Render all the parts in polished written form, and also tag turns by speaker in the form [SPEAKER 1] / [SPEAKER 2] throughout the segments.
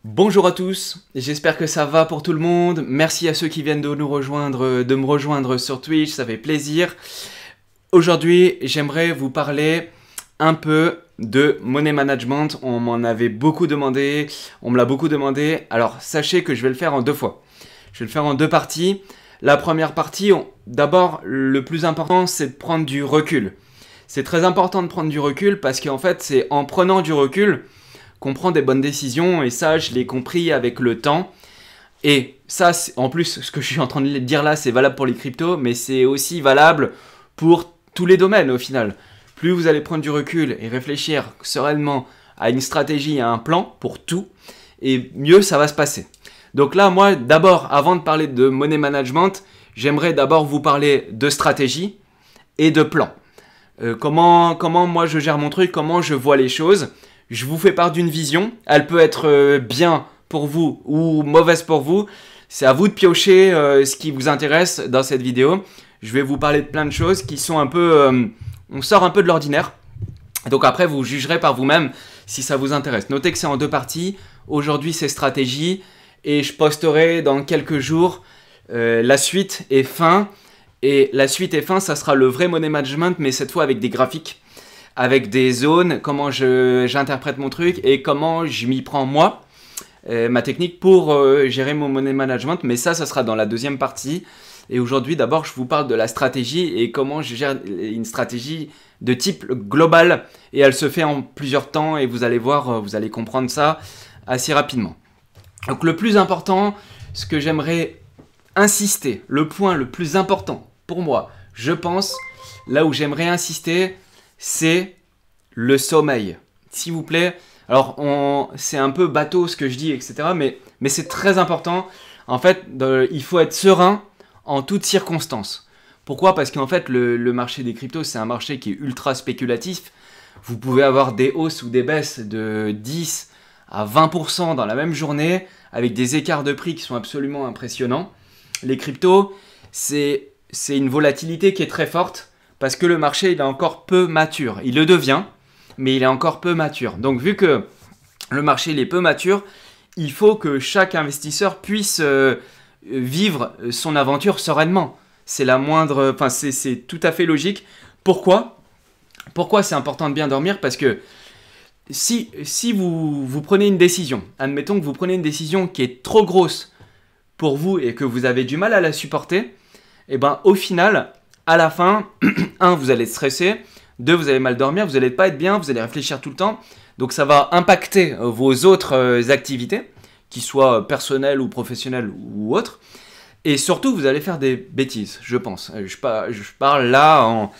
[SPEAKER 1] Bonjour à tous, j'espère que ça va pour tout le monde. Merci à ceux qui viennent de nous rejoindre, de me rejoindre sur Twitch, ça fait plaisir. Aujourd'hui, j'aimerais vous parler un peu de money management. On m'en avait beaucoup demandé, on me l'a beaucoup demandé. Alors sachez que je vais le faire en deux fois. Je vais le faire en deux parties. La première partie, d'abord, le plus important, c'est de prendre du recul. C'est très important de prendre du recul parce qu'en fait, c'est en prenant du recul qu'on prend des bonnes décisions, et ça, je l'ai compris avec le temps. Et ça, en plus, ce que je suis en train de dire là, c'est valable pour les cryptos, mais c'est aussi valable pour tous les domaines au final. Plus vous allez prendre du recul et réfléchir sereinement à une stratégie, à un plan pour tout, et mieux ça va se passer. Donc là, moi, d'abord, avant de parler de money management, j'aimerais d'abord vous parler de stratégie et de plan. Comment moi je gère mon truc, comment je vois les choses. Je vous fais part d'une vision, elle peut être bien pour vous ou mauvaise pour vous. C'est à vous de piocher ce qui vous intéresse dans cette vidéo. Je vais vous parler de plein de choses qui sont un peu... on sort un peu de l'ordinaire. Donc après, vous jugerez par vous-même si ça vous intéresse. Notez que c'est en deux parties. Aujourd'hui, c'est stratégie. Et je posterai dans quelques jours la suite et fin. Et la suite et fin, ça sera le vrai money management, mais cette fois avec des graphiques, avec des zones, comment j'interprète mon truc et comment je m'y prends moi, ma technique pour gérer mon money management. Mais ça sera dans la deuxième partie. Et aujourd'hui, d'abord, je vous parle de la stratégie et comment je gère une stratégie de type global. Et elle se fait en plusieurs temps et vous allez voir, vous allez comprendre ça assez rapidement. Donc le plus important, ce que j'aimerais insister, le point le plus important pour moi, je pense, là où j'aimerais insister, c'est le sommeil. S'il vous plaît, alors c'est un peu bateau ce que je dis, etc. Mais c'est très important. En fait, il faut être serein en toutes circonstances. Pourquoi? Parce qu'en fait, le marché des cryptos, c'est un marché qui est ultra spéculatif. Vous pouvez avoir des hausses ou des baisses de 10 à 20% dans la même journée, avec des écarts de prix qui sont absolument impressionnants. Les cryptos, c'est une volatilité qui est très forte, parce que le marché il est encore peu mature. Il le devient, mais il est encore peu mature. Donc vu que le marché il est peu mature, il faut que chaque investisseur puisse vivre son aventure sereinement. C'est tout à fait logique. Pourquoi c'est important de bien dormir? Parce que si vous prenez une décision, admettons que vous prenez une décision qui est trop grosse pour vous et que vous avez du mal à la supporter, et ben au final, à la fin, 1, vous allez stresser, 2, vous allez mal dormir, vous n'allez pas être bien, vous allez réfléchir tout le temps. Donc ça va impacter vos autres activités, qu'ils soient personnelles ou professionnelles ou autres. Et surtout, vous allez faire des bêtises, je pense. Je parle là,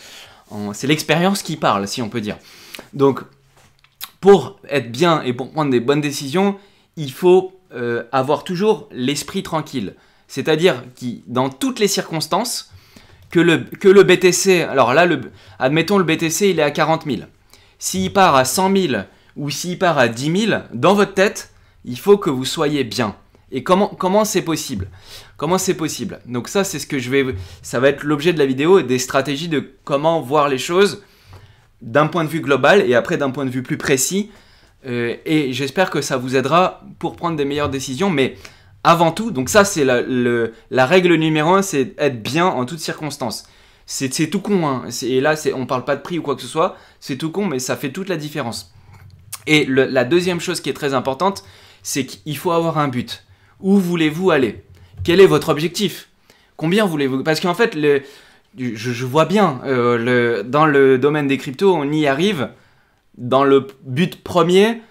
[SPEAKER 1] c'est l'expérience qui parle, si on peut dire. Donc, pour être bien et pour prendre des bonnes décisions, il faut avoir toujours l'esprit tranquille. C'est-à-dire que dans toutes les circonstances, que le BTC, alors là, admettons le BTC, il est à 40 000. S'il part à 100 000 ou s'il part à 10 000, dans votre tête, il faut que vous soyez bien. Et comment c'est possible? Comment c'est possible? Donc ça, c'est ça va être l'objet de la vidéo, des stratégies de comment voir les choses d'un point de vue global et après d'un point de vue plus précis. Et j'espère que ça vous aidera pour prendre des meilleures décisions. Mais avant tout, donc ça c'est la règle numéro 1, c'est être bien en toutes circonstances. C'est tout con, hein. Et là, on parle pas de prix ou quoi que ce soit. C'est tout con, mais ça fait toute la différence. Et la deuxième chose qui est très importante, c'est qu'il faut avoir un but. Où voulez-vous aller? Quel est votre objectif? Combien voulez-vous? Parce qu'en fait, je vois bien, dans le domaine des cryptos, on y arrive dans le but premier,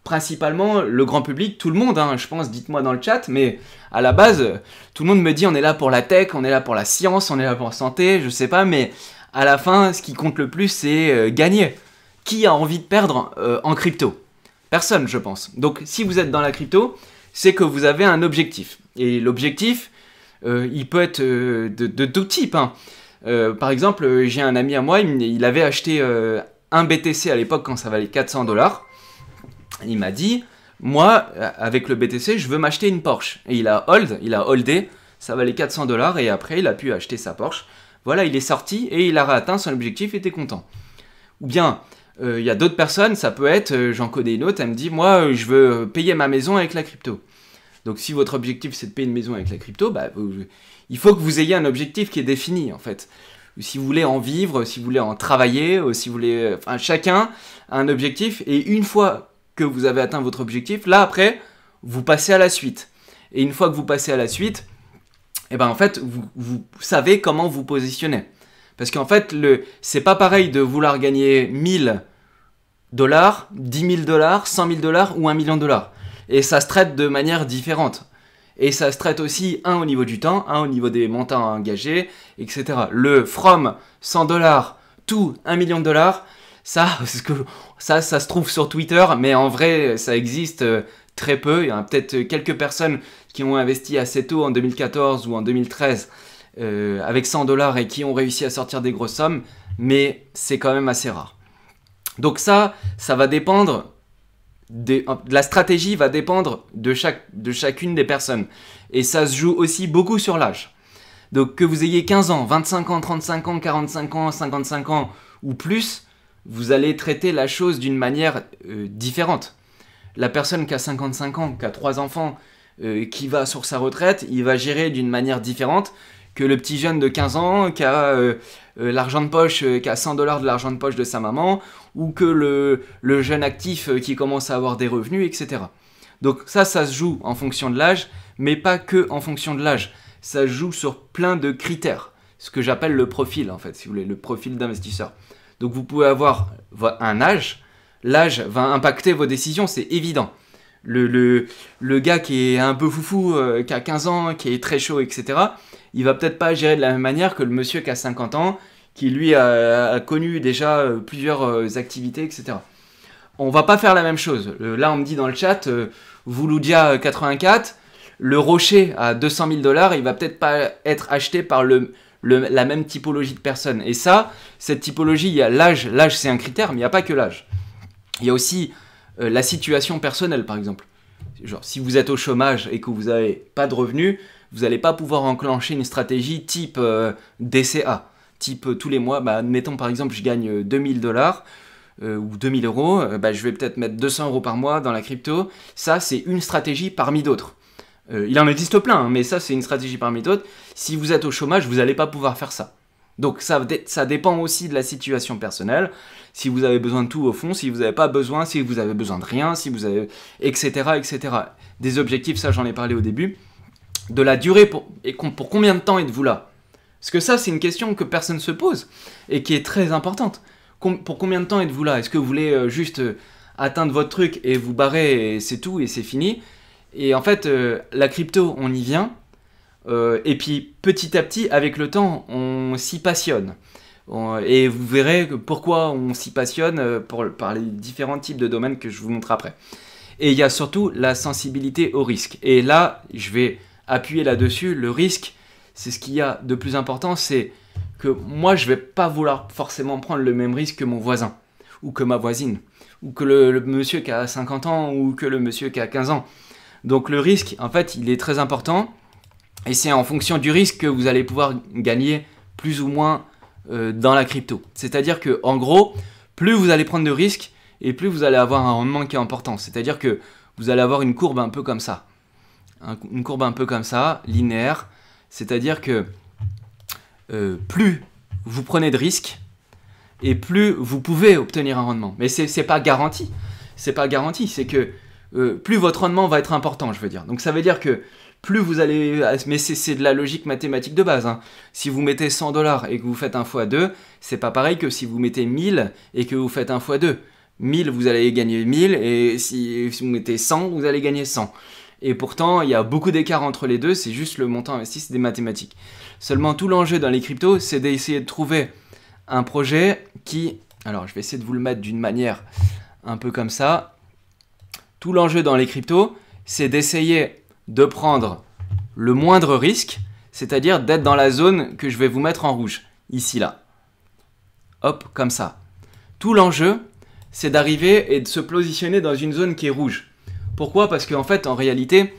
[SPEAKER 1] principalement le grand public, tout le monde, hein, je pense, dites-moi dans le chat, mais à la base, tout le monde me dit on est là pour la tech, on est là pour la science, on est là pour la santé, je sais pas, mais à la fin, ce qui compte le plus, c'est gagner. Qui a envie de perdre en crypto? Personne, je pense. Donc, si vous êtes dans la crypto, c'est que vous avez un objectif. Et l'objectif, il peut être de tout type, hein. Par exemple, j'ai un ami à moi, il avait acheté un BTC à l'époque quand ça valait 400 $. Il m'a dit, moi, avec le BTC, je veux m'acheter une Porsche. Et il a holdé, ça valait 400 $ et après, il a pu acheter sa Porsche. Voilà, il est sorti et il a atteint son objectif et était content. Ou bien, Il y a d'autres personnes, ça peut être, j'en connais une autre, elle me dit, moi, je veux payer ma maison avec la crypto. Donc si votre objectif c'est de payer une maison avec la crypto, bah, il faut que vous ayez un objectif qui est défini en fait. Si vous voulez en vivre, si vous voulez en travailler, si vous voulez... Enfin, chacun a un objectif et une fois que vous avez atteint votre objectif, là après, vous passez à la suite. Et une fois que vous passez à la suite, et ben en fait, vous savez comment vous positionner. Parce qu'en fait, c'est pas pareil de vouloir gagner 1000 $, 10 000 $, 100 000 $ ou 1 million de $. Et ça se traite de manière différente. Et ça se traite aussi, un au niveau du temps, un au niveau des montants engagés, etc. Le from 100 $ to 1 million de $, ça se trouve sur Twitter, mais en vrai, ça existe très peu. Il y a peut-être quelques personnes qui ont investi assez tôt en 2014 ou en 2013 avec 100 $ et qui ont réussi à sortir des grosses sommes, mais c'est quand même assez rare. Donc ça va dépendre... La stratégie va dépendre de chacune des personnes. Et ça se joue aussi beaucoup sur l'âge. Donc que vous ayez 15 ans, 25 ans, 35 ans, 45 ans, 55 ans ou plus, vous allez traiter la chose d'une manière différente. La personne qui a 55 ans, qui a 3 enfants, qui va sur sa retraite, il va gérer d'une manière différente que le petit jeune de 15 ans qui a l'argent de poche, qui a 100 $ de l'argent de poche de sa maman, ou que le jeune actif qui commence à avoir des revenus, etc. Donc ça se joue en fonction de l'âge, mais pas que en fonction de l'âge. Ça se joue sur plein de critères, ce que j'appelle le profil, en fait, si vous voulez, le profil d'investisseur. Donc vous pouvez avoir un âge, l'âge va impacter vos décisions, c'est évident. Le gars qui est un peu foufou, qui a 15 ans, qui est très chaud, etc., il va peut-être pas gérer de la même manière que le monsieur qui a 50 ans, qui lui a connu déjà plusieurs activités, etc. On va pas faire la même chose. Là, on me dit dans le chat, Vouloudia 84, le rocher à 200 000 $, il va peut-être pas être acheté par la même typologie de personnes. Et ça, cette typologie, il y a l'âge. L'âge, c'est un critère, mais il n'y a pas que l'âge. Il y a aussi la situation personnelle, par exemple. Genre, si vous êtes au chômage et que vous n'avez pas de revenus, vous n'allez pas pouvoir enclencher une stratégie type DCA. Type tous les mois, admettons par exemple, je gagne 2000 $ ou 2000 €, je vais peut-être mettre 200 € par mois dans la crypto. Ça, c'est une stratégie parmi d'autres. Il en existe plein, hein, mais ça, c'est une stratégie parmi d'autres. Si vous êtes au chômage, vous n'allez pas pouvoir faire ça. Donc ça dépend aussi de la situation personnelle. Si vous avez besoin de tout au fond, si vous n'avez pas besoin, si vous avez besoin de rien, si vous avez... etc. etc. Des objectifs, ça j'en ai parlé au début. De la durée, pour combien de temps êtes-vous là? Parce que ça, c'est une question que personne ne se pose et qui est très importante. Pour combien de temps êtes-vous là? Est-ce que vous voulez juste atteindre votre truc et vous barrer et c'est tout et c'est fini? Et en fait, la crypto, on y vient. Et puis, petit à petit, avec le temps, on s'y passionne. Et vous verrez pourquoi on s'y passionne par les différents types de domaines que je vous montre après. Et il y a surtout la sensibilité au risque. Et là, je vais appuyer là-dessus. Le risque, c'est ce qu'il y a de plus important, c'est que moi, je ne vais pas vouloir forcément prendre le même risque que mon voisin, ou que ma voisine, ou que le monsieur qui a 50 ans, ou que le monsieur qui a 15 ans. Donc le risque, en fait, il est très important. Et c'est en fonction du risque que vous allez pouvoir gagner plus ou moins dans la crypto. C'est-à-dire que, en gros, plus vous allez prendre de risques et plus vous allez avoir un rendement qui est important. C'est-à-dire que vous allez avoir une courbe un peu comme ça. Une courbe un peu comme ça, linéaire. C'est-à-dire que plus vous prenez de risques et plus vous pouvez obtenir un rendement. Mais c'est pas garanti. C'est pas garanti. C'est que plus votre rendement va être important, je veux dire. Donc ça veut dire que plus vous allez... Mais c'est de la logique mathématique de base. Hein. Si vous mettez 100 $ et que vous faites 1 x 2, c'est pas pareil que si vous mettez 1000 et que vous faites 1 x 2. 1000, vous allez gagner 1000 et si vous mettez 100, vous allez gagner 100. Et pourtant, il y a beaucoup d'écart entre les deux, c'est juste le montant investi, c'est des mathématiques. Seulement, tout l'enjeu dans les cryptos, c'est d'essayer de trouver un projet qui... Alors, je vais essayer de vous le mettre d'une manière un peu comme ça. Tout l'enjeu dans les cryptos, c'est d'essayer de prendre le moindre risque, c'est-à-dire d'être dans la zone que je vais vous mettre en rouge, ici, là. Hop, comme ça. Tout l'enjeu, c'est d'arriver et de se positionner dans une zone qui est rouge. Pourquoi? Parce qu'en fait, en réalité,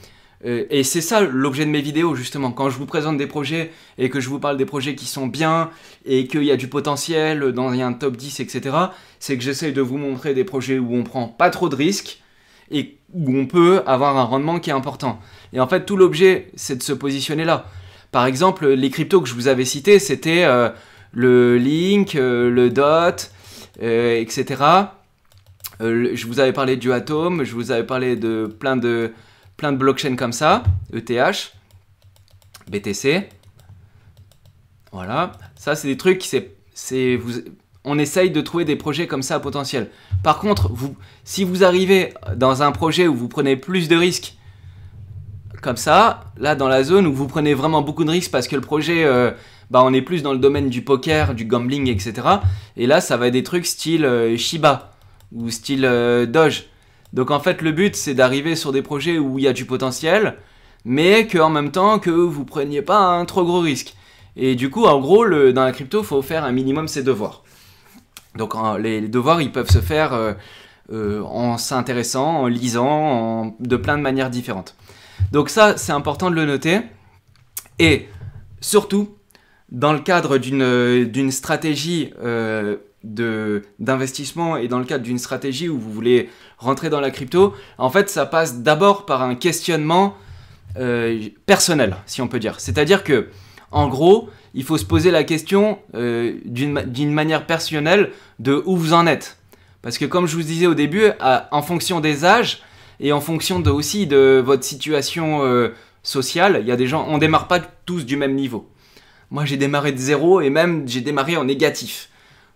[SPEAKER 1] Et c'est ça l'objet de mes vidéos justement. Quand je vous présente des projets et que je vous parle des projets qui sont bien et qu'il y a du potentiel, il y a un top 10, etc. C'est que j'essaye de vous montrer des projets où on prend pas trop de risques et où on peut avoir un rendement qui est important. Et en fait, tout l'objet, c'est de se positionner là. Par exemple, les cryptos que je vous avais cités, c'était le Link, le DOT, etc. Je vous avais parlé du Atom, je vous avais parlé de plein de blockchains comme ça, ETH, BTC. Voilà, ça c'est des trucs, on essaye de trouver des projets comme ça à potentiel. Par contre, si vous arrivez dans un projet où vous prenez plus de risques, comme ça, là dans la zone où vous prenez vraiment beaucoup de risques parce que le projet, on est plus dans le domaine du poker, du gambling, etc. Et là, ça va être des trucs style Shiba ou style Doge. Donc en fait, le but, c'est d'arriver sur des projets où il y a du potentiel, mais qu'en même temps, que vous preniez pas un trop gros risque. Et du coup, en gros, dans la crypto, il faut faire un minimum ses devoirs. Donc les devoirs, ils peuvent se faire en s'intéressant, en lisant, de plein de manières différentes. Donc ça, c'est important de le noter. Et surtout, dans le cadre d'une stratégie d'investissement et dans le cadre d'une stratégie où vous voulez rentrer dans la crypto, en fait, ça passe d'abord par un questionnement personnel, si on peut dire. C'est-à-dire que, en gros, il faut se poser la question d'une manière personnelle de où vous en êtes. Parce que comme je vous disais au début, en fonction des âges et en fonction aussi de votre situation sociale, il y a des gens, on démarre pas tous du même niveau. Moi, j'ai démarré de zéro et même j'ai démarré en négatif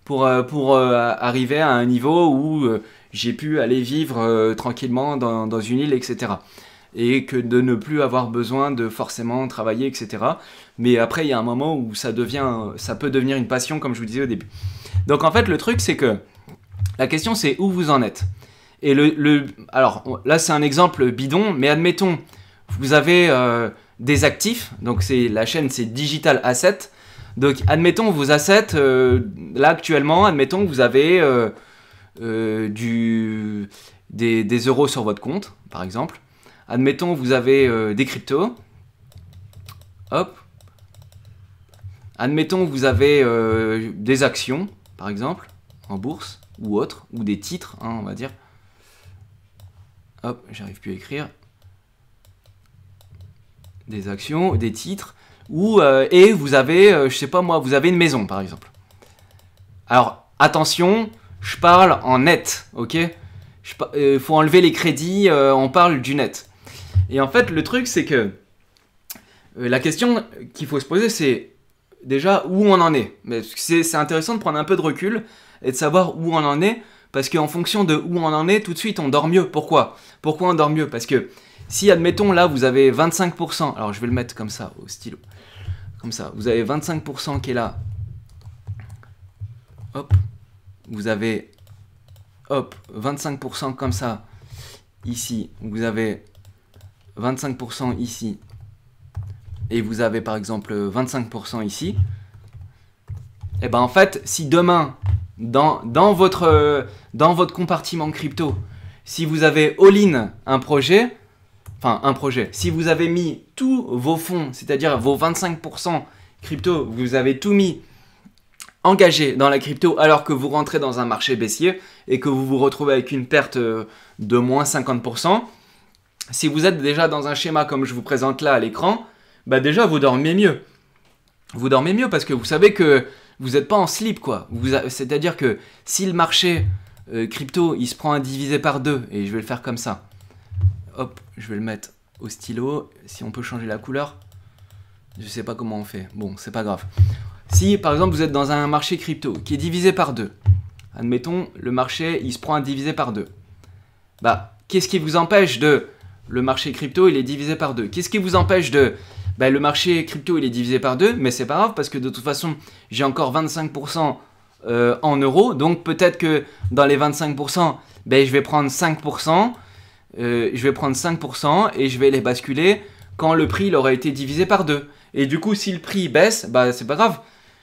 [SPEAKER 1] pour arriver à un niveau où j'ai pu aller vivre tranquillement dans une île, etc. Et que de ne plus avoir besoin de forcément travailler, etc. Mais après, il y a un moment où ça peut devenir une passion, comme je vous disais au début. Donc en fait, le truc, c'est que la question, c'est où vous en êtes. Et alors là, c'est un exemple bidon, mais admettons, vous avez des actifs, donc la chaîne, c'est Digital Asset. Donc admettons vos assets, là actuellement, admettons que vous avez des euros sur votre compte, par exemple. Admettons, vous avez des cryptos. Hop. Admettons, vous avez des actions, par exemple, en bourse ou autre, ou des titres, hein, on va dire. Hop, j'arrive plus à écrire. Des actions, des titres, et vous avez, je sais pas moi, vous avez une maison, par exemple. Alors, attention, je parle en net, ok ? Faut enlever les crédits, on parle du net. Et en fait, le truc, c'est que la question qu'il faut se poser, c'est déjà où on en est. Mais c'est intéressant de prendre un peu de recul et de savoir où on en est, parce qu'en fonction de où on en est, tout de suite, on dort mieux. Pourquoi on dort mieux ? Parce que si, admettons, là, vous avez 25%, alors je vais le mettre comme ça, au stylo, comme ça, vous avez 25% qui est là, hop, vous avez, hop, 25% comme ça, ici, vous avez 25% ici, et vous avez par exemple 25% ici, et ben en fait, si demain, dans votre compartiment crypto, si vous avez all-in un projet, si vous avez mis tous vos fonds, c'est-à-dire vos 25% crypto, vous avez tout mis engagé dans la crypto alors que vous rentrez dans un marché baissier et que vous vous retrouvez avec une perte de moins 50%, si vous êtes déjà dans un schéma comme je vous présente là à l'écran, bah déjà vous dormez mieux. Vous dormez mieux parce que vous savez que vous n'êtes pas en slip, quoi. C'est-à-dire que si le marché crypto il se prend un divisé par 2, et je vais le faire comme ça, hop, je vais le mettre au stylo, si on peut changer la couleur, je sais pas comment on fait, bon, c'est pas grave. Si par exemple vous êtes dans un marché crypto qui est divisé par 2, admettons le marché il se prend un divisé par 2, bah qu'est-ce qui vous empêche de, le marché crypto il est divisé par 2, qu'est-ce qui vous empêche de, bah le marché crypto il est divisé par 2, mais c'est pas grave parce que de toute façon j'ai encore 25% en euros, donc peut-être que dans les 25%, bah, je vais prendre 5%, et je vais les basculer quand le prix il aura été divisé par 2. Et du coup, si le prix baisse, bah c'est pas grave.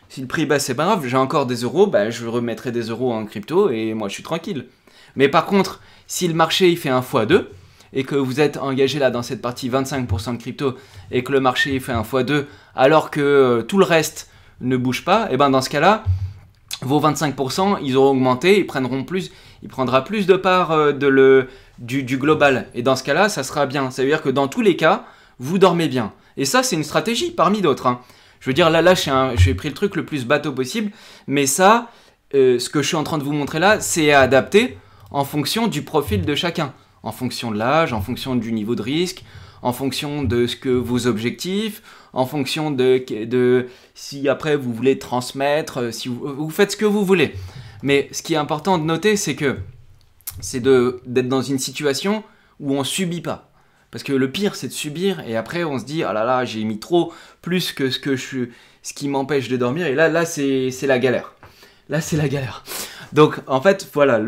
[SPEAKER 1] Si le prix baisse, c'est pas grave. J'ai encore des euros, bah je remettrai des euros en crypto et moi je suis tranquille. Mais par contre, si le marché il fait un x2, et que vous êtes engagé là dans cette partie 25% de crypto et que le marché fait un x2 alors que tout le reste ne bouge pas, et ben dans ce cas-là, vos 25%, ils auront augmenté, il prendra plus de part du global. Et dans ce cas-là, ça sera bien. Ça veut dire que dans tous les cas, vous dormez bien. Et ça, c'est une stratégie parmi d'autres, hein. Je veux dire, là j'ai pris le truc le plus bateau possible, mais ça, ce que je suis en train de vous montrer là, c'est adapté en fonction du profil de chacun, en fonction de l'âge, en fonction du niveau de risque, en fonction de ce que vos objectifs, en fonction de si après vous voulez transmettre, si vous faites ce que vous voulez. Mais ce qui est important de noter, c'est d'être dans une situation où on subit pas. Parce que le pire, c'est de subir et après on se dit ah là là, j'ai mis trop plus que ce qui m'empêche de dormir, et là c'est la galère. Là c'est la galère. Donc en fait voilà,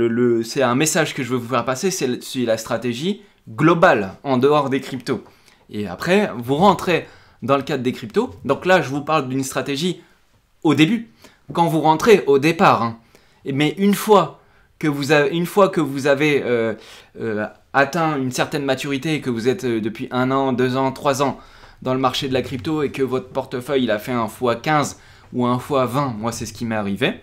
[SPEAKER 1] c'est un message que je veux vous faire passer, c'est la stratégie globale en dehors des cryptos. Et après vous rentrez dans le cadre des cryptos. Donc là je vous parle d'une stratégie au début, quand vous rentrez au départ, hein. Mais une fois que vous avez atteint une certaine maturité et que vous êtes depuis 1 an, 2 ans, 3 ans dans le marché de la crypto et que votre portefeuille il a fait un x15 ou un x20, moi c'est ce qui m'est arrivé,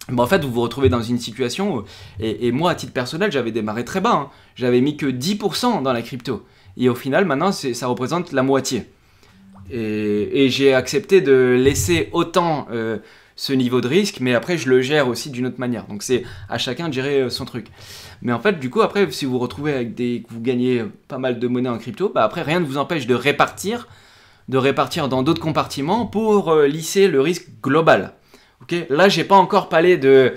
[SPEAKER 1] ben en fait vous vous retrouvez dans une situation où, et moi à titre personnel j'avais démarré très bas, hein. J'avais mis que 10% dans la crypto et au final maintenant ça représente la moitié et j'ai accepté de laisser autant ce niveau de risque, mais après je le gère aussi d'une autre manière, donc c'est à chacun de gérer son truc. Mais en fait du coup après si vous vous retrouvez avec vous gagnez pas mal de monnaie en crypto, bah après rien ne vous empêche de répartir dans d'autres compartiments pour lisser le risque global. Okay, là j'ai pas encore parlé de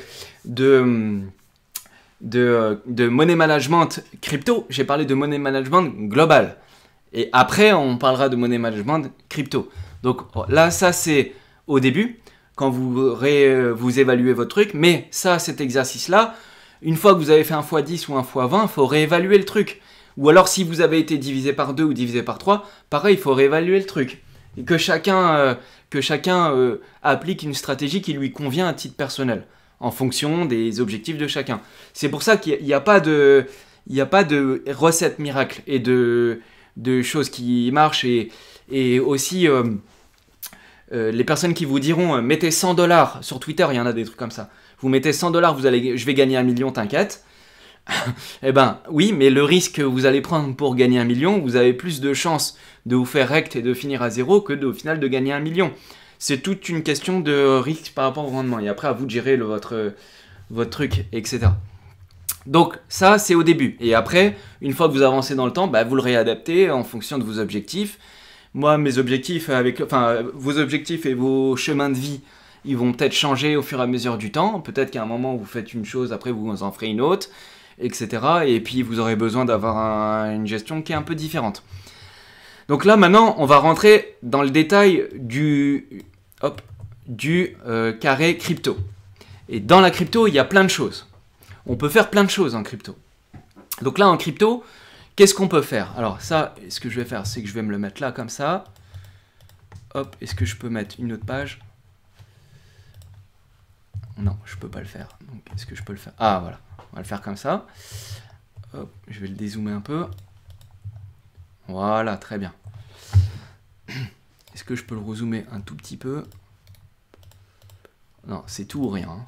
[SPEAKER 1] money management crypto, j'ai parlé de money management global. Et après on parlera de money management crypto. Donc là ça c'est au début, quand vous évaluez votre truc, mais ça, cet exercice-là, une fois que vous avez fait un x10 ou un x20, il faut réévaluer le truc. Ou alors si vous avez été divisé par 2 ou divisé par 3, pareil, il faut réévaluer le truc. Et que chacun applique une stratégie qui lui convient à titre personnel, en fonction des objectifs de chacun. C'est pour ça qu'il n'y a pas de recette miracle et de choses qui marchent, et aussi les personnes qui vous diront mettez 100$ sur Twitter, il y en a des trucs comme ça. Vous mettez 100$, je vais gagner 1 million, t'inquiète. Eh ben oui, mais le risque que vous allez prendre pour gagner 1 million, vous avez plus de chances de vous faire rect et de finir à zéro que au final de gagner 1 million. C'est toute une question de risque par rapport au rendement. Et après, à vous de gérer votre truc, etc. Donc ça, c'est au début. Et après, une fois que vous avancez dans le temps, bah, vous le réadaptez en fonction de vos objectifs. Moi, mes objectifs, vos objectifs et vos chemins de vie, ils vont peut-être changer au fur et à mesure du temps. Peut-être qu'à un moment, vous faites une chose, après vous en ferez une autre, etc. Et puis, vous aurez besoin d'avoir une gestion qui est un peu différente. Donc là, maintenant, on va rentrer dans le détail du carré crypto. Et dans la crypto, il y a plein de choses. On peut faire plein de choses en crypto. Donc là, en crypto, qu'est-ce qu'on peut faire? Alors ça, ce que je vais faire, c'est que je vais me le mettre là, comme ça. Hop, est-ce que je peux mettre une autre page? Non, je peux pas le faire. Donc, est-ce que je peux le faire? Ah, voilà. On va le faire comme ça. Hop, je vais le dézoomer un peu. Voilà, très bien. Est-ce que je peux le rezoomer un tout petit peu? Non, c'est tout ou rien, hein.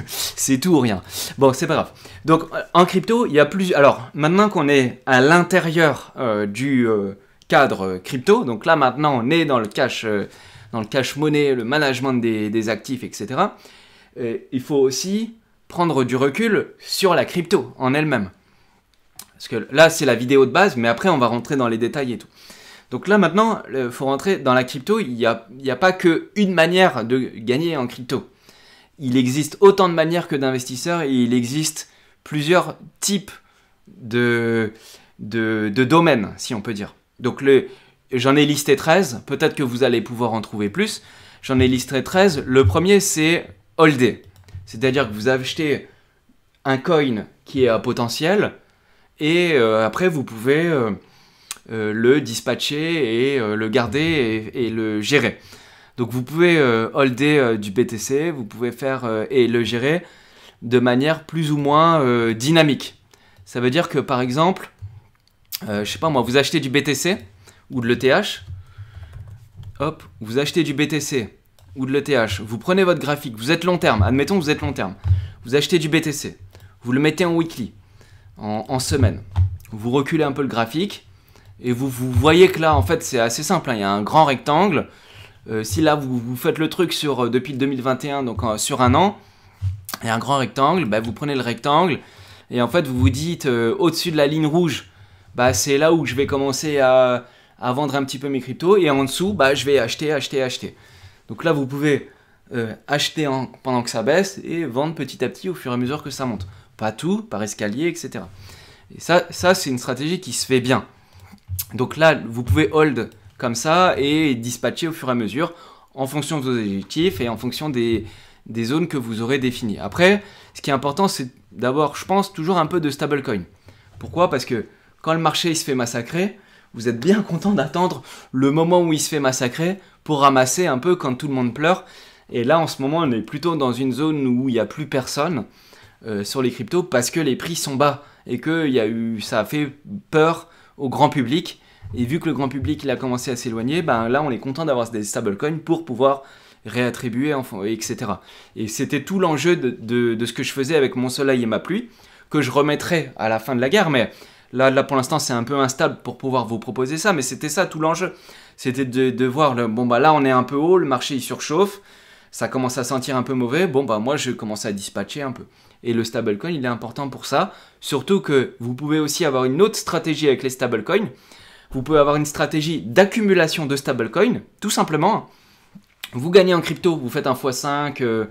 [SPEAKER 1] C'est tout ou rien. Bon, c'est pas grave. Donc, en crypto, il y a plus... Alors, maintenant qu'on est à l'intérieur du cadre crypto, donc là, maintenant, on est dans le cash monnaie, le management des actifs, etc. Il faut aussi prendre du recul sur la crypto en elle-même. Parce que là, c'est la vidéo de base, mais après, on va rentrer dans les détails et tout. Donc là, maintenant, il faut rentrer dans la crypto. Il n'y a pas qu'une manière de gagner en crypto. Il existe autant de manières que d'investisseurs et il existe plusieurs types de domaines, si on peut dire. Donc j'en ai listé 13, peut-être que vous allez pouvoir en trouver plus. J'en ai listé 13. Le premier, c'est holder. C'est-à-dire que vous achetez un coin qui est à potentiel et après, vous pouvez le dispatcher et le garder et le gérer. Donc vous pouvez holder du BTC, vous pouvez faire et le gérer de manière plus ou moins dynamique. Ça veut dire que par exemple, je sais pas moi, vous achetez du BTC ou de l'ETH, hop, vous achetez du BTC ou de l'ETH, vous prenez votre graphique, vous êtes long terme, admettons que vous êtes long terme, vous achetez du BTC, vous le mettez en weekly, en semaine, vous reculez un peu le graphique, et vous voyez que là, en fait, c'est assez simple, hein, il y a un grand rectangle, si là, vous faites le truc depuis le 2021, donc sur un an, il y a un grand rectangle, bah, vous prenez le rectangle, et en fait, vous vous dites, au-dessus de la ligne rouge, bah, c'est là où je vais commencer à vendre un petit peu mes cryptos, et en dessous, bah, je vais acheter. Donc là, vous pouvez acheter pendant que ça baisse, et vendre petit à petit au fur et à mesure que ça monte. Pas tout, par escalier, etc. Et ça c'est une stratégie qui se fait bien. Donc là, vous pouvez hold comme ça, et dispatcher au fur et à mesure, en fonction de vos objectifs, et en fonction des zones que vous aurez définies. Après, ce qui est important, c'est d'avoir, je pense, toujours un peu de stablecoin. Pourquoi ? Parce que quand le marché il se fait massacrer, vous êtes bien content d'attendre le moment où il se fait massacrer pour ramasser un peu quand tout le monde pleure. Et là, en ce moment, on est plutôt dans une zone où il n'y a plus personne sur les cryptos parce que les prix sont bas et que ça a fait peur au grand public. Et vu que le grand public il a commencé à s'éloigner, ben là, on est content d'avoir des stablecoins pour pouvoir réattribuer, etc. Et c'était tout l'enjeu de ce que je faisais avec mon soleil et ma pluie, que je remettrai à la fin de la guerre, mais là pour l'instant c'est un peu instable pour pouvoir vous proposer ça, mais c'était ça tout l'enjeu, c'était de voir, bon bah là on est un peu haut, le marché il surchauffe, ça commence à sentir un peu mauvais, bon bah moi je commence à dispatcher un peu. Et le stablecoin il est important pour ça, surtout que vous pouvez aussi avoir une autre stratégie avec les stablecoins, vous pouvez avoir une stratégie d'accumulation de stablecoins, tout simplement. Vous gagnez en crypto, vous faites un x5,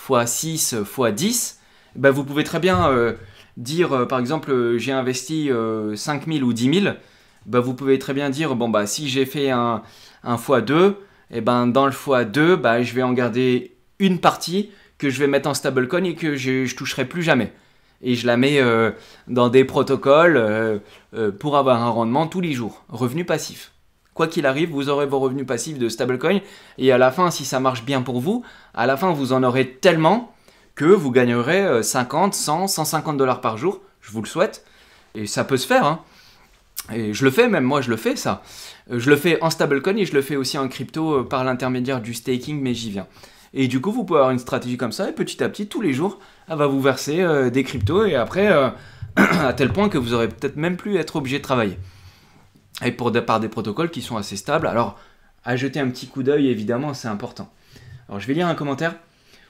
[SPEAKER 1] x6, x10, ben vous pouvez très bien dire, par exemple, j'ai investi 5000 ou 10 000, ben vous pouvez très bien dire, bon bah si j'ai fait un x2, et ben dans le x2, ben, je vais en garder une partie que je vais mettre en stablecoin et que je toucherai plus jamais. Et je la mets dans des protocoles pour avoir un rendement tous les jours, revenu passif. Quoi qu'il arrive, vous aurez vos revenus passifs de stablecoin et à la fin, si ça marche bien pour vous, à la fin, vous en aurez tellement que vous gagnerez 50, 100, 150 $ par jour. Je vous le souhaite. Et ça peut se faire. Hein. Et je le fais même, moi je le fais ça. Je le fais en stablecoin et je le fais aussi en crypto par l'intermédiaire du staking, mais j'y viens. Et du coup, vous pouvez avoir une stratégie comme ça et petit à petit, tous les jours, elle va vous verser des cryptos et après, à tel point que vous aurez peut-être même plus être obligé de travailler. Et par des protocoles qui sont assez stables. Alors, à jeter un petit coup d'œil, évidemment, c'est important. Alors, je vais lire un commentaire.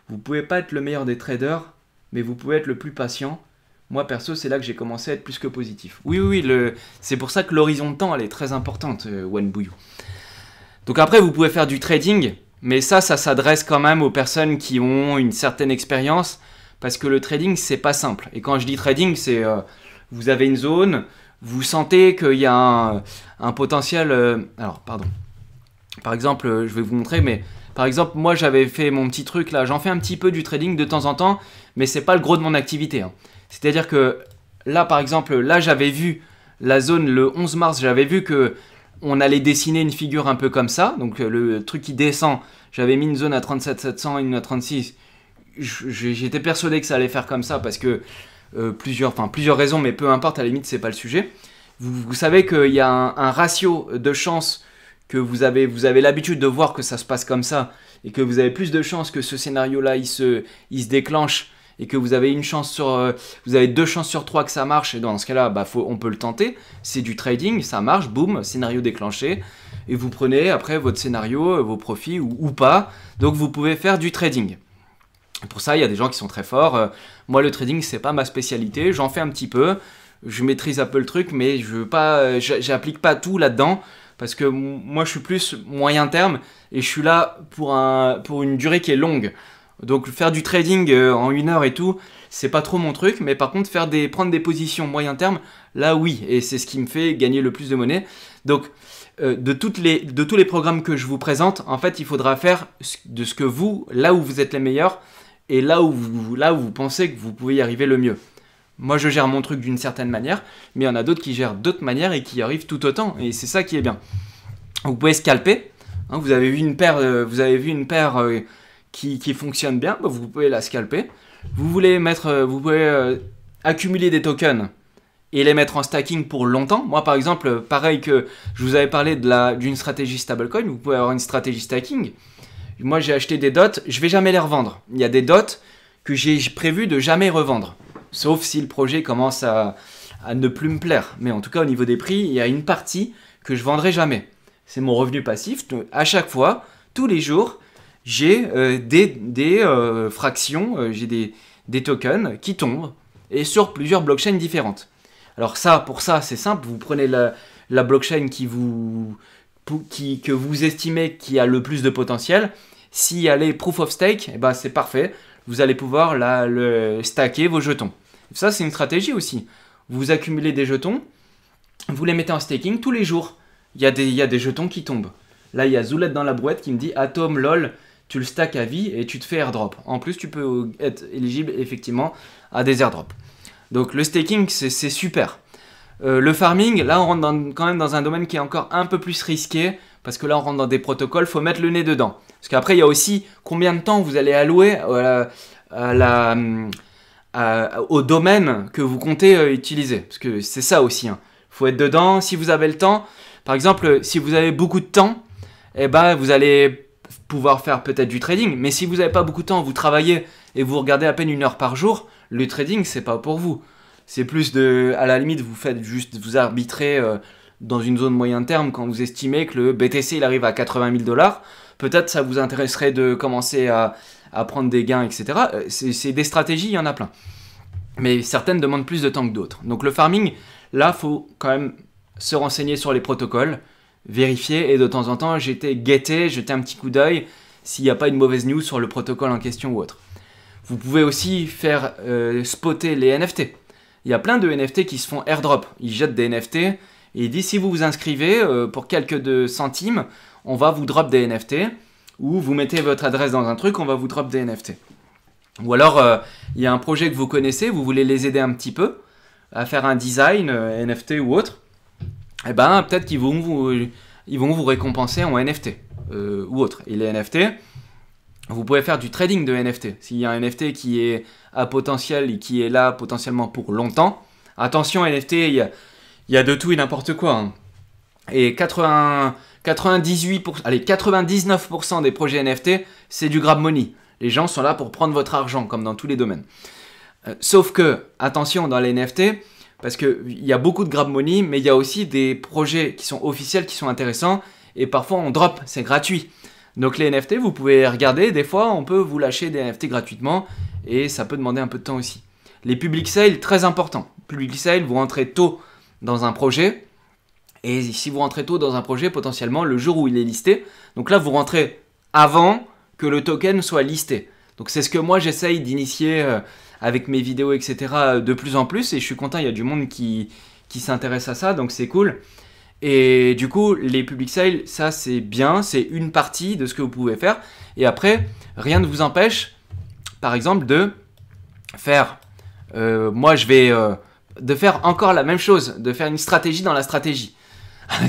[SPEAKER 1] Vous pouvez pas être le meilleur des traders, mais vous pouvez être le plus patient. Moi, perso, c'est là que j'ai commencé à être plus que positif. Oui, c'est pour ça que l'horizon de temps, elle est très importante, Wanbouyou. Donc après, vous pouvez faire du trading, mais ça s'adresse quand même aux personnes qui ont une certaine expérience, parce que le trading, c'est pas simple. Et quand je dis trading, c'est vous avez une zone, vous sentez qu'il y a un potentiel... alors, pardon. Par exemple, je vais vous montrer, mais... Par exemple, moi, j'avais fait mon petit truc, là. J'en fais un petit peu du trading de temps en temps, mais c'est pas le gros de mon activité. Hein. C'est-à-dire que là, par exemple, là, j'avais vu la zone le 11 mars, j'avais vu que on allait dessiner une figure un peu comme ça. Donc, le truc qui descend, j'avais mis une zone à 37 700 et une à 36. J'étais persuadé que ça allait faire comme ça parce que... plusieurs raisons, mais peu importe, à la limite, c'est pas le sujet. Vous savez qu'il y a un ratio de chance que vous avez l'habitude de voir que ça se passe comme ça et que vous avez plus de chances que ce scénario-là il se déclenche et que vous avez vous avez 2 chances sur 3 que ça marche et dans ce cas-là, bah, on peut le tenter. C'est du trading, ça marche, boum, scénario déclenché et vous prenez après votre scénario, vos profits ou pas. Donc vous pouvez faire du trading. Pour ça, il y a des gens qui sont très forts. Moi, le trading, c'est pas ma spécialité. J'en fais un petit peu. Je maîtrise un peu le truc, mais j'applique pas tout là-dedans. Parce que moi, je suis plus moyen terme et je suis là pour une durée qui est longue. Donc, faire du trading en 1 heure et tout, c'est pas trop mon truc. Mais par contre, prendre des positions moyen terme, là, oui. Et c'est ce qui me fait gagner le plus de monnaie. Donc, de tous les programmes que je vous présente, en fait, il faudra faire de ce que là où vous êtes les meilleurs, et là où vous pensez que vous pouvez y arriver le mieux. Moi, je gère mon truc d'une certaine manière, mais il y en a d'autres qui gèrent d'autres manières et qui y arrivent tout autant. Et c'est ça qui est bien. Vous pouvez scalper. Hein, vous avez vu une paire, qui fonctionne bien. Vous pouvez la scalper. Vous pouvez accumuler des tokens et les mettre en stacking pour longtemps. Moi, par exemple, pareil que je vous avais parlé d'une stratégie stablecoin, vous pouvez avoir une stratégie stacking. Moi, j'ai acheté des dots, je vais jamais les revendre. Il y a des dots que j'ai prévu de jamais revendre, sauf si le projet commence à ne plus me plaire. Mais en tout cas, au niveau des prix, il y a une partie que je vendrai jamais. C'est mon revenu passif. À chaque fois, tous les jours, j'ai des fractions, j'ai des tokens qui tombent et sur plusieurs blockchains différentes. Alors ça, pour ça, c'est simple. Vous prenez la blockchain que vous estimez qui a le plus de potentiel. Si elle est proof of stake, eh ben c'est parfait. Vous allez pouvoir stacker vos jetons. Ça, c'est une stratégie aussi. Vous accumulez des jetons, vous les mettez en staking tous les jours. Il y a des jetons qui tombent. Là, il y a Zoulette dans la brouette qui me dit Atom, lol, tu le stacks à vie et tu te fais airdrop. En plus, tu peux être éligible effectivement à des airdrops. Donc le staking, c'est super. Le farming, là, on rentre quand même dans un domaine qui est encore un peu plus risqué parce que là, on rentre dans des protocoles, il faut mettre le nez dedans. Parce qu'après, il y a aussi combien de temps vous allez allouer au domaine que vous comptez utiliser. Parce que c'est ça aussi. Il faut être dedans. Si vous avez le temps, par exemple, si vous avez beaucoup de temps, eh ben, vous allez pouvoir faire peut-être du trading. Mais si vous n'avez pas beaucoup de temps, vous travaillez et vous regardez à peine 1 heure par jour, le trading, c'est pas pour vous. C'est plus à la limite, vous arbitrez dans une zone moyen terme quand vous estimez que le BTC il arrive à 80 000 $. Peut-être ça vous intéresserait de commencer à prendre des gains, etc. C'est des stratégies, il y en a plein. Mais certaines demandent plus de temps que d'autres. Donc le farming, là, il faut quand même se renseigner sur les protocoles, vérifier et de temps en temps jeter un petit coup d'œil s'il n'y a pas une mauvaise news sur le protocole en question ou autre. Vous pouvez aussi faire spotter les NFT. Il y a plein de NFT qui se font airdrop. Ils jettent des NFT et ils disent si vous vous inscrivez pour quelques centimes, on va vous drop des NFT ou vous mettez votre adresse dans un truc, on va vous drop des NFT. Ou alors, il y a un projet que vous connaissez, vous voulez les aider un petit peu à faire un design NFT ou autre. Eh ben, peut-être qu'ils vont vous récompenser en NFT ou autre. Et les NFT, vous pouvez faire du trading de NFT. S'il y a un NFT qui est à potentiel et qui est là potentiellement pour longtemps, attention, NFT, il y a de tout et n'importe quoi. Et 99% des projets NFT, c'est du grab money. Les gens sont là pour prendre votre argent, comme dans tous les domaines. Sauf que, attention, dans les NFT, parce qu'il y a beaucoup de grab money, mais il y a aussi des projets qui sont officiels, qui sont intéressants, et parfois on drop, c'est gratuit. Donc les NFT, vous pouvez regarder, des fois on peut vous lâcher des NFT gratuitement, et ça peut demander un peu de temps aussi. Les public sales, très important. Public sales, vous rentrez tôt dans un projet, et si vous rentrez tôt dans un projet, potentiellement le jour où il est listé, donc là vous rentrez avant que le token soit listé. Donc c'est ce que moi j'essaye d'initier avec mes vidéos, etc. de plus en plus, et je suis content, il y a du monde qui s'intéresse à ça, donc c'est cool. Et du coup, les public sales, ça c'est bien, c'est une partie de ce que vous pouvez faire. Et après, rien ne vous empêche, par exemple, de faire, de faire encore la même chose, de faire une stratégie dans la stratégie.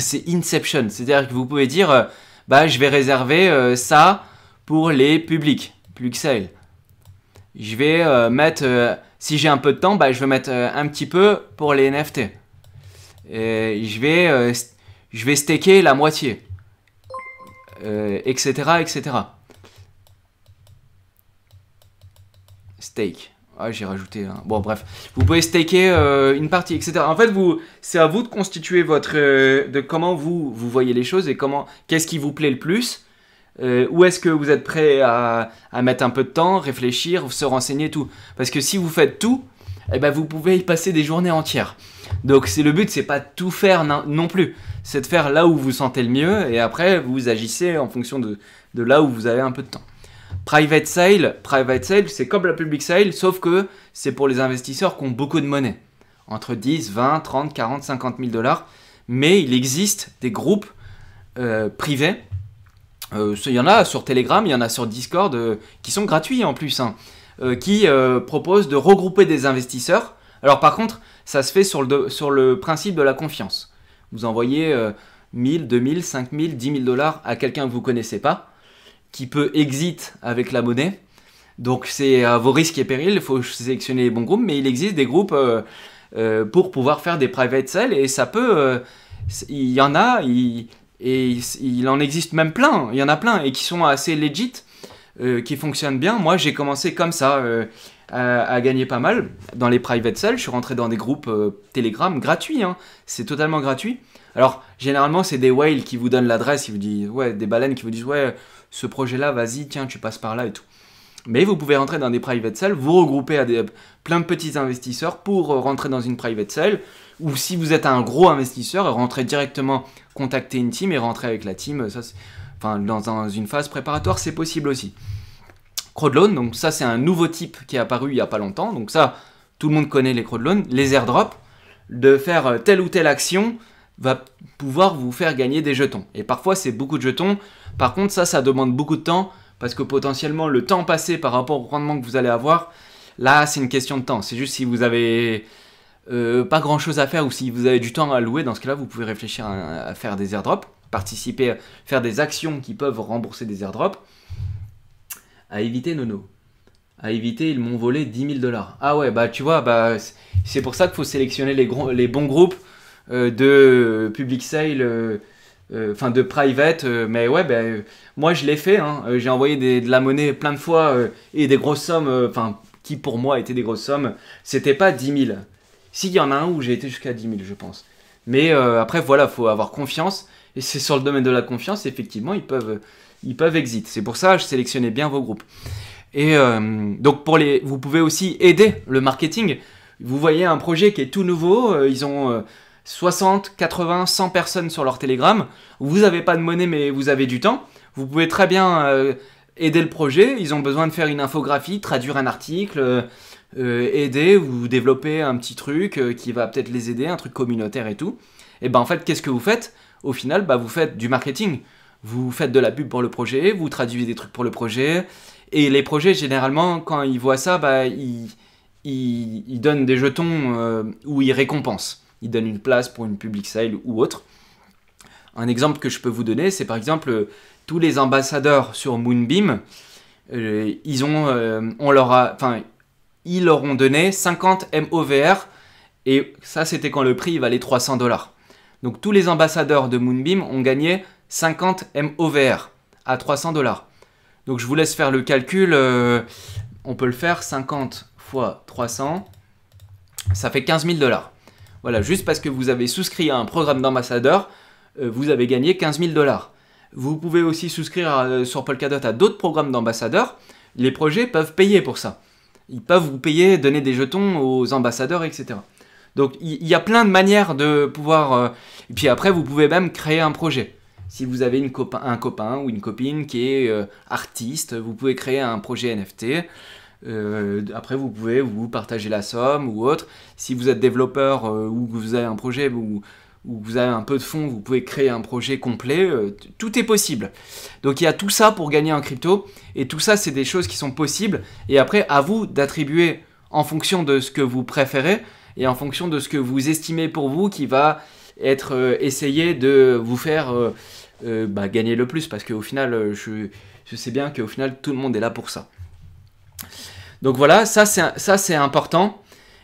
[SPEAKER 1] C'est Inception, c'est-à-dire que vous pouvez dire, je vais réserver ça pour les public sales. Je vais mettre, si j'ai un peu de temps, je vais mettre un petit peu pour les NFT. Et je vais staker la moitié, etc., etc. Stake. Ah, j'ai rajouté un... Bon, bref. Vous pouvez staker une partie, etc. En fait, c'est à vous de constituer de comment vous voyez les choses et qu'est-ce qui vous plaît le plus. Où est-ce que vous êtes prêt à mettre un peu de temps, réfléchir, se renseigner, tout. Parce que si vous faites tout, vous pouvez y passer des journées entières. Donc le but, c'est pas tout faire non plus. C'est de faire là où vous sentez le mieux et après, vous agissez en fonction de là où vous avez un peu de temps. Private sale, c'est comme la public sale, sauf que c'est pour les investisseurs qui ont beaucoup de monnaie. Entre 10, 20, 30, 40, 50 000 $. Mais il existe des groupes privés. Il y en a sur Telegram, il y en a sur Discord qui sont gratuits en plus, qui proposent de regrouper des investisseurs. Alors par contre, ça se fait sur le principe de la confiance. Vous envoyez 1000, 2000, 5000, 10 000 $ à quelqu'un que vous ne connaissez pas, qui peut exit avec la monnaie. Donc c'est à vos risques et périls, il faut sélectionner les bons groupes, mais il existe des groupes pour pouvoir faire des private sales. Et ça peut... il y en a, et il en existe même plein. Il y en a plein et qui sont assez legit, qui fonctionnent bien. Moi, j'ai commencé comme ça à gagner pas mal dans les private sales. Je suis rentré dans des groupes Telegram gratuits. Hein. C'est totalement gratuit. Alors, généralement, c'est des whales qui vous donnent l'adresse, ils vous disent, ouais, des baleines qui vous disent, ouais, ce projet-là, vas-y, tiens, tu passes par là et tout. Mais vous pouvez rentrer dans des private sales, vous regrouper à plein de petits investisseurs pour rentrer dans une private sale. Ou si vous êtes un gros investisseur, rentrer directement, contacter une team et rentrer avec la team. Ça, enfin, dans une phase préparatoire, c'est possible aussi. Crowdloan, donc ça, c'est un nouveau type qui est apparu il n'y a pas longtemps. Donc ça, tout le monde connaît les crowdloans. Les airdrops, de faire telle ou telle action va pouvoir vous faire gagner des jetons. Et parfois, c'est beaucoup de jetons. Par contre, ça demande beaucoup de temps parce que potentiellement, le temps passé par rapport au rendement que vous allez avoir, là, c'est une question de temps. C'est juste si vous avez pas grand-chose à faire ou si vous avez du temps à louer, dans ce cas-là, vous pouvez réfléchir à faire des airdrops, participer, faire des actions qui peuvent rembourser des airdrops. À éviter, Nono. À éviter, ils m'ont volé 10 000 $. Ah ouais, bah tu vois, bah, c'est pour ça qu'il faut sélectionner les bons groupes de public sale, enfin de private, mais ouais, ben moi je l'ai fait, hein. J'ai envoyé de la monnaie plein de fois et des grosses sommes, enfin qui pour moi étaient des grosses sommes, c'était pas 10 000. S'il y en a un où j'ai été jusqu'à 10 000, je pense. Mais après voilà, faut avoir confiance, et c'est sur le domaine de la confiance, effectivement, ils peuvent exit. C'est pour ça que je sélectionnais bien vos groupes. Et donc vous pouvez aussi aider le marketing. Vous voyez un projet qui est tout nouveau, ils ont 60, 80, 100 personnes sur leur Telegram. Vous n'avez pas de monnaie mais vous avez du temps. Vous pouvez très bien aider le projet. Ils ont besoin de faire une infographie, traduire un article, aider ou développer un petit truc qui va peut-être les aider, un truc communautaire et tout. Et ben en fait, qu'est-ce que vous faites? Au final, bah, vous faites du marketing. Vous faites de la pub pour le projet, vous traduisez des trucs pour le projet. Et les projets, généralement, quand ils voient ça, bah, ils donnent des jetons ou ils récompensent. Ils donnent une place pour une public sale ou autre. Un exemple que je peux vous donner, c'est par exemple tous les ambassadeurs sur Moonbeam, ils leur ont donné 50 MOVR et ça c'était quand le prix valait 300 $. Donc tous les ambassadeurs de Moonbeam ont gagné 50 MOVR à 300 $. Donc je vous laisse faire le calcul, on peut le faire 50 fois 300, ça fait 15 000 $. Voilà, juste parce que vous avez souscrit à un programme d'ambassadeur, vous avez gagné 15 000 $. Vous pouvez aussi souscrire sur Polkadot à d'autres programmes d'ambassadeurs. Les projets peuvent payer pour ça. Ils peuvent vous payer, donner des jetons aux ambassadeurs, etc. Donc il y a plein de manières de pouvoir... Et puis après, vous pouvez même créer un projet. Si vous avez un copain ou une copine qui est artiste, vous pouvez créer un projet NFT. Après, vous pouvez vous partager la somme ou autre. Si vous êtes développeur ou que vous avez un projet ou vous avez un peu de fonds, vous pouvez créer un projet complet. Tout est possible. Donc, il y a tout ça pour gagner en crypto. Et tout ça, c'est des choses qui sont possibles. Et après, à vous d'attribuer en fonction de ce que vous préférez et en fonction de ce que vous estimez pour vous qui va être essayé de vous faire gagner le plus. Parce qu'au final, je sais bien qu'au final, tout le monde est là pour ça. Donc voilà, ça c'est important.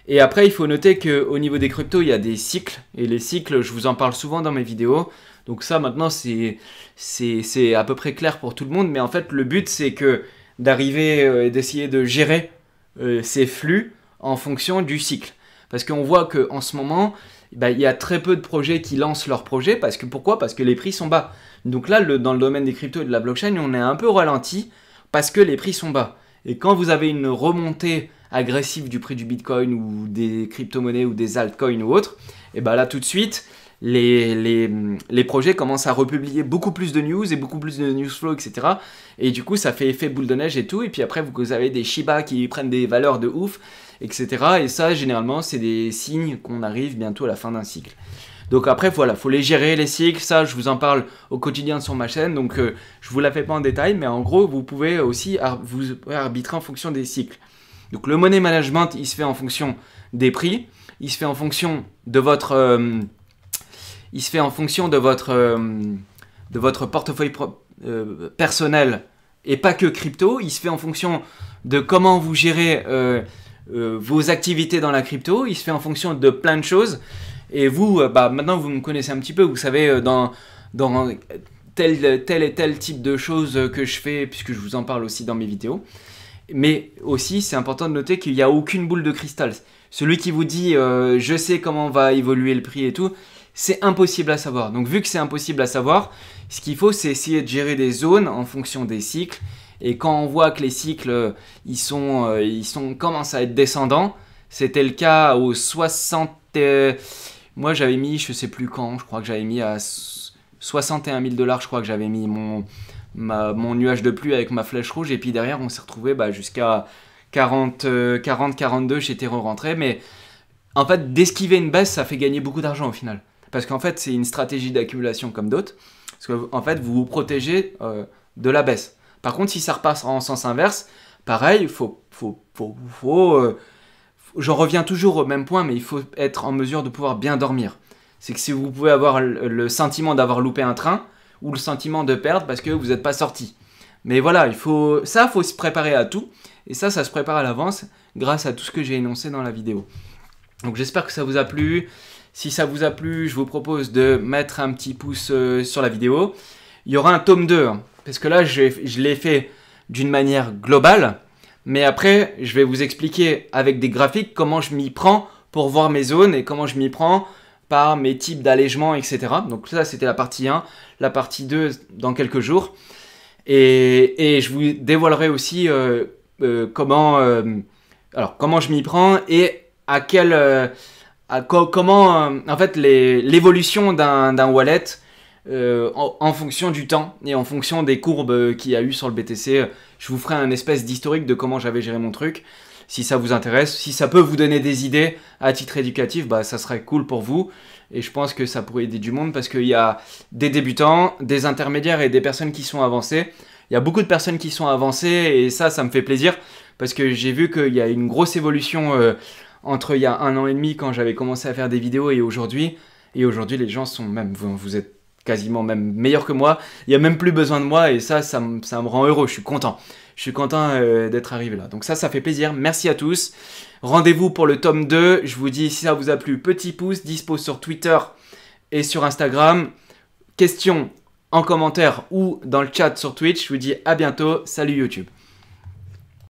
[SPEAKER 1] Et après, il faut noter qu'au niveau des cryptos, il y a des cycles. Et les cycles, je vous en parle souvent dans mes vidéos. Donc ça, maintenant, c'est à peu près clair pour tout le monde. Mais en fait, le but, c'est que d'arriver et d'essayer de gérer ces flux en fonction du cycle. Parce qu'on voit qu'en ce moment, il y a très peu de projets qui lancent leurs projets. Pourquoi? Parce que les prix sont bas. Donc là, dans le domaine des cryptos et de la blockchain, on est un peu ralenti parce que les prix sont bas. Et quand vous avez une remontée agressive du prix du Bitcoin ou des crypto-monnaies ou des altcoins ou autres, et ben là tout de suite, les projets commencent à republier beaucoup plus de news et beaucoup plus de news flow, etc. Et du coup, ça fait effet boule de neige et tout. Et puis après, vous avez des Shiba qui prennent des valeurs de ouf, etc. Et ça, généralement, c'est des signes qu'on arrive bientôt à la fin d'un cycle. Donc après, voilà, faut les gérer, les cycles. Ça, je vous en parle au quotidien sur ma chaîne. Donc, je vous la fais pas en détail, mais en gros, vous pouvez aussi vous arbitrer en fonction des cycles. Donc, le money management, il se fait en fonction des prix. Il se fait en fonction de votre... de votre portefeuille personnel et pas que crypto. Il se fait en fonction de comment vous gérez vos activités dans la crypto. Il se fait en fonction de plein de choses. Et vous, maintenant vous me connaissez un petit peu, vous savez dans tel et tel type de choses que je fais, puisque je vous en parle aussi dans mes vidéos. Mais aussi, c'est important de noter qu'il n'y a aucune boule de cristal. Celui qui vous dit je sais comment va évoluer le prix et tout, c'est impossible à savoir. Donc vu que c'est impossible à savoir, ce qu'il faut, c'est essayer de gérer des zones en fonction des cycles. Et quand on voit que les cycles, commencent à être descendants, c'était le cas au 60... moi j'avais mis, je sais plus quand, je crois que j'avais mis à 61 000 $, je crois que j'avais mis mon nuage de pluie avec ma flèche rouge. Et puis derrière, on s'est retrouvé jusqu'à 42, j'étais re-rentré. Mais en fait, d'esquiver une baisse, ça fait gagner beaucoup d'argent au final. Parce qu'en fait, c'est une stratégie d'accumulation comme d'autres. Parce qu'en fait, vous vous protégez de la baisse. Par contre, si ça repasse en sens inverse, pareil, j'en reviens toujours au même point, mais il faut être en mesure de pouvoir bien dormir. C'est que si vous pouvez avoir le sentiment d'avoir loupé un train, ou le sentiment de perdre parce que vous n'êtes pas sorti. Mais voilà, il faut se préparer à tout. Et ça se prépare à l'avance grâce à tout ce que j'ai énoncé dans la vidéo. Donc j'espère que ça vous a plu. Si ça vous a plu, je vous propose de mettre un petit pouce sur la vidéo. Il y aura un tome 2, hein, parce que là, je l'ai fait d'une manière globale. Mais après, je vais vous expliquer avec des graphiques comment je m'y prends pour voir mes zones et comment je m'y prends par mes types d'allègement, etc. Donc ça, c'était la partie 1. La partie 2, dans quelques jours. Et je vous dévoilerai aussi comment je m'y prends et comment en fait l'évolution d'un wallet en fonction du temps et en fonction des courbes qu'il y a eu sur le BTC. Je vous ferai un espèce d'historique de comment j'avais géré mon truc. Si ça vous intéresse, si ça peut vous donner des idées à titre éducatif, ça serait cool pour vous. Et je pense que ça pourrait aider du monde parce qu'il y a des débutants, des intermédiaires et des personnes qui sont avancées. Il y a beaucoup de personnes qui sont avancées et ça me fait plaisir parce que j'ai vu qu'il y a une grosse évolution entre il y a 1 an et demi quand j'avais commencé à faire des vidéos et aujourd'hui. Et aujourd'hui, les gens sont même, vous êtes quasiment même meilleurs que moi. Il n'y a même plus besoin de moi et ça me rend heureux. Je suis content. Je suis content d'être arrivé là. Donc ça fait plaisir. Merci à tous. Rendez-vous pour le tome 2. Je vous dis, si ça vous a plu, petit pouce, dispo sur Twitter et sur Instagram. Questions en commentaire ou dans le chat sur Twitch. Je vous dis à bientôt. Salut YouTube.